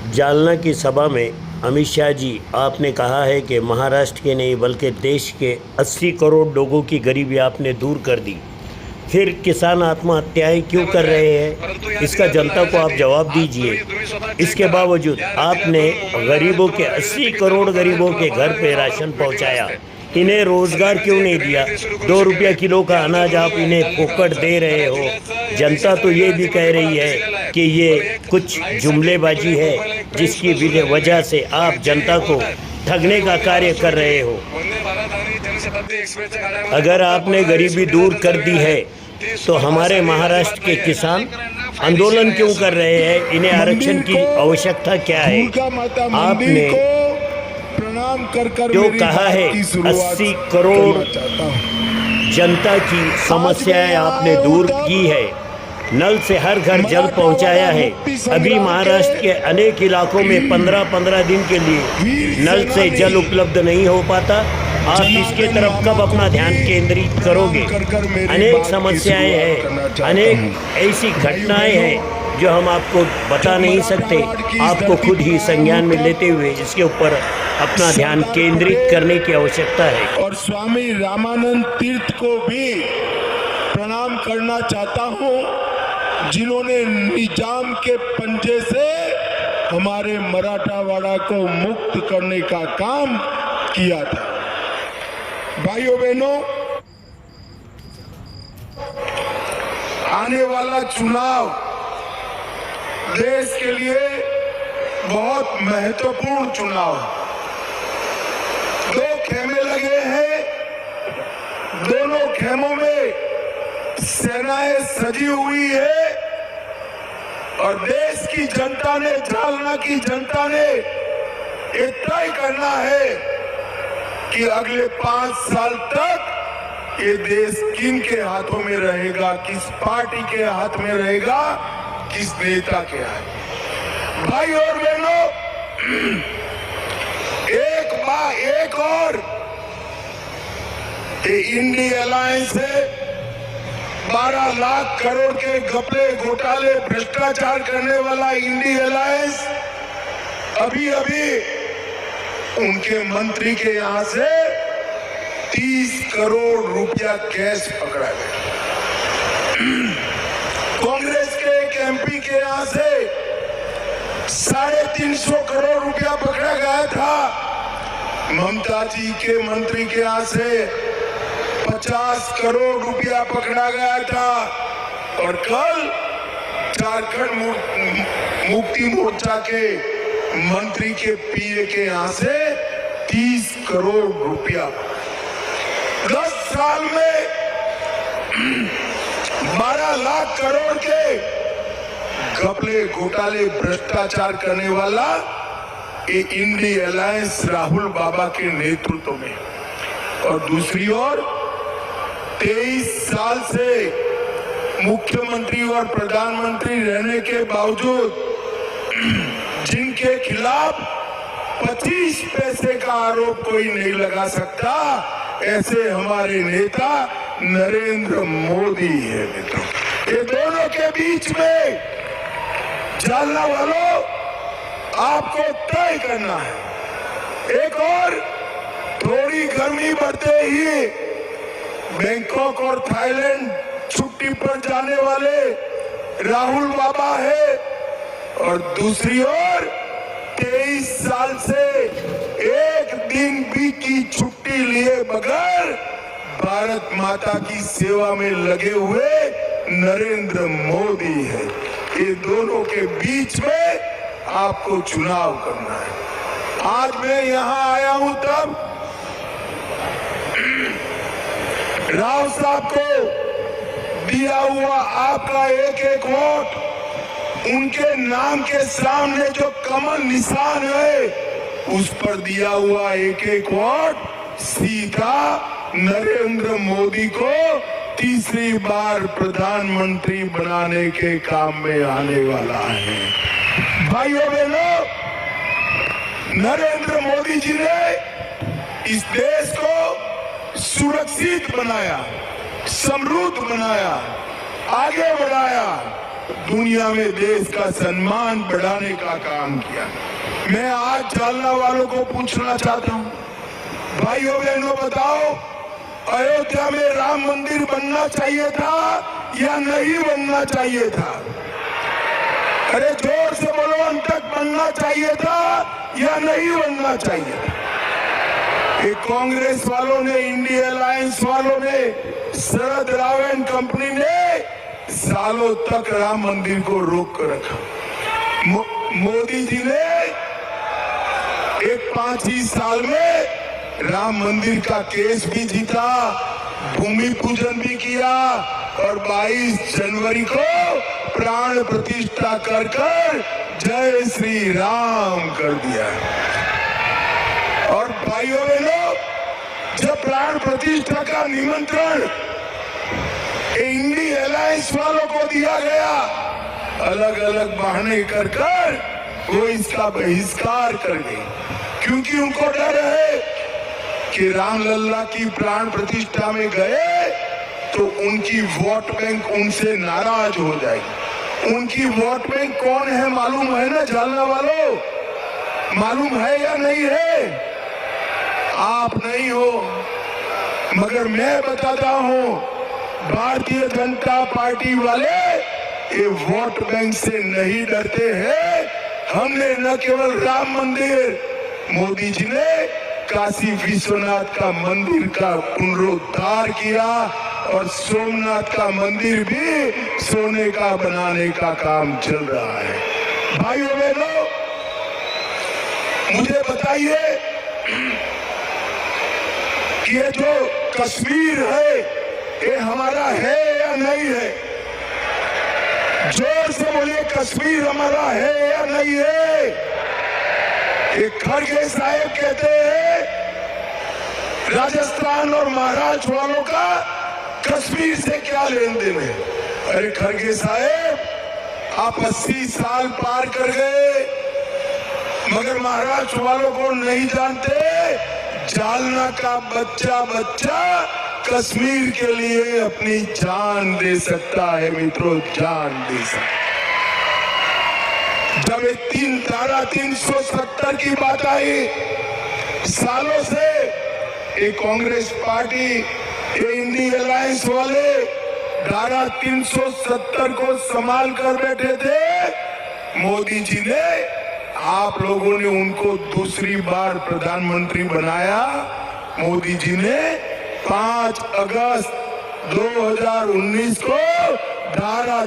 जालना की सभा में अमित शाह जी, आपने कहा है कि महाराष्ट्र के नहीं बल्कि देश के 80 करोड़ लोगों की गरीबी आपने दूर कर दी। फिर किसान आत्महत्याएं क्यों कर रहे हैं, इसका जनता को आप जवाब दीजिए। इसके बावजूद आपने गरीबों के 80 करोड़ गरीबों के घर पे राशन पहुंचाया, इन्हें रोजगार क्यों नहीं दिया? 2 रुपया किलो का अनाज आप इन्हें फोकट दे रहे हो। जनता तो ये भी कह रही है कि ये कुछ जुमलेबाजी है, जिसकी वजह से आप जनता को ठगने का कार्य कर रहे हो। अगर आपने गरीबी दूर कर दी है तो हमारे महाराष्ट्र के किसान आंदोलन क्यों कर रहे हैं? इन्हें आरक्षण की आवश्यकता क्या है? आपने प्रणाम कर जो कहा है 80 करोड़ जनता की समस्याएं आपने दूर की है, नल से हर घर जल पहुंचाया है। अभी महाराष्ट्र के अनेक इलाकों में 15-15 दिन के लिए नल से जल उपलब्ध नहीं हो पाता। आप इसके तरफ कब अपना ध्यान केंद्रित करोगे? अनेक समस्याएं हैं, अनेक ऐसी घटनाएं हैं जो हम आपको बता नहीं सकते। आपको खुद ही संज्ञान में लेते हुए इसके ऊपर अपना ध्यान केंद्रित करने की आवश्यकता है। और स्वामी रामानंद तीर्थ को भी प्रणाम करना चाहता हूं, जिन्होंने निजाम के पंजे से हमारे मराठावाड़ा को मुक्त करने का काम किया था। भाइयों बहनों, आने वाला चुनाव देश के लिए बहुत महत्वपूर्ण चुनाव है। 2 खेमे लगे हैं, दोनों खेमों में सेनाएं सजी हुई है और देश की जनता ने, जालना की जनता ने ये तय करना है कि अगले 5 साल तक ये देश किन के हाथों में रहेगा, किस पार्टी के हाथ में रहेगा, किस नेता के हाथ। भाई और बहनों, एक और ये इंडी अलायंस है। 12 लाख करोड़ के घपले, घोटाले, भ्रष्टाचार करने वाला इंडी अलायंस अभी उनके मंत्री के यहां से 30 करोड़ रुपया कैश पकड़ा गया। कांग्रेस के एक एमपी के यहां से 350 करोड़ रुपया पकड़ा गया था। ममता जी के मंत्री के यहां से 50 करोड़ रुपया पकड़ा गया था। और कल झारखंड मुक्ति मोर्चा के मंत्री के पीए के यहां से 30 करोड़ रुपया। 10 साल में 12 लाख करोड़ के घपले, घोटाले, भ्रष्टाचार करने वाला ये इंडी अलायंस राहुल बाबा के नेतृत्व में। और दूसरी ओर 23 साल से मुख्यमंत्री और प्रधानमंत्री रहने के बावजूद जिनके खिलाफ 25 पैसे का आरोप कोई नहीं लगा सकता, ऐसे हमारे नेता नरेंद्र मोदी है। मित्रों, ये दोनों के बीच में जालना वालों, आपको तय करना है। एक और, थोड़ी गर्मी बढ़ते ही बैंकॉक और थाईलैंड छुट्टी पर जाने वाले राहुल बाबा है और दूसरी ओर 23 साल से एक दिन भी की छुट्टी लिए बगैर भारत माता की सेवा में लगे हुए नरेंद्र मोदी है। ये दोनों के बीच में आपको चुनाव करना है। आज मैं यहां आया हूं तब राव साहब को दिया हुआ आपका एक वोट, उनके नाम के सामने जो कमल निशान है उस पर दिया हुआ एक वोट सीधा नरेंद्र मोदी को तीसरी बार प्रधानमंत्री बनाने के काम में आने वाला है। भाइयों बहनों, नरेंद्र मोदी जी ने इस देश को सुरक्षित बनाया, समृद्ध बनाया, आगे बढ़ाया। दुनिया में देश का सम्मान बढ़ाने का काम किया। मैं आज जालना वालों को पूछना चाहता हूं, भाइयों बहनों बताओ, अयोध्या में राम मंदिर बनना चाहिए था या नहीं बनना चाहिए था? अरे जोर से बोलो, अंतक बनना चाहिए था या नहीं बनना चाहिए था? ये कांग्रेस वालों ने, इंडिया अलायंस वालों ने, शरद राव एंड कंपनी ने सालों तक राम मंदिर को रोक कर रखा। मोदी जी ने एक 5 ही साल में राम मंदिर का केस भी जीता, भूमि पूजन भी किया और 22 जनवरी को प्राण प्रतिष्ठा कर जय श्री राम कर दिया। और भाइयों बहनों, जब प्राण प्रतिष्ठा का निमंत्रण इंडिया अलायंस वालों को दिया गया, अलग अलग बहाने कर वो इसका बहिष्कार कर गई, क्योंकि उनको डर है कि रामलल्ला की प्राण प्रतिष्ठा में गए तो उनकी वोट बैंक उनसे नाराज हो जाएगी। उनकी वोट बैंक कौन है मालूम है ना जालना वालों? मालूम है या नहीं है? आप नहीं हो, मगर मैं बताता हूं, भारतीय जनता पार्टी वाले ये वोट बैंक से नहीं डरते हैं। हमने न केवल राम मंदिर, मोदी जी ने काशी विश्वनाथ का मंदिर का पुनरुद्धार किया और सोमनाथ का मंदिर भी सोने का बनाने का काम चल रहा है। भाइयों बहनों, मुझे बताइए कि ये जो कश्मीर है ये हमारा है या नहीं है? जोर से बोलिए, कश्मीर हमारा है या नहीं है? एक खड़गे साहब कहते हैं राजस्थान और महाराष्ट्र वालों का कश्मीर से क्या लेन देन है? अरे खड़गे साहब, आप 80 साल पार कर गए, मगर महाराष्ट्र वालों को नहीं जानते, जालना का बच्चा बच्चा कश्मीर के लिए अपनी जान दे सकता है मित्रों, जान दे सकता। जब ये धारा 370 की बात आई, सालों से ये कांग्रेस पार्टी, ये इंडिया अलायंस वाले धारा 370 को संभाल कर बैठे थे। मोदी जी ने, आप लोगों ने उनको दूसरी बार प्रधानमंत्री बनाया। मोदी जी ने 5 अगस्त 2019 को धारा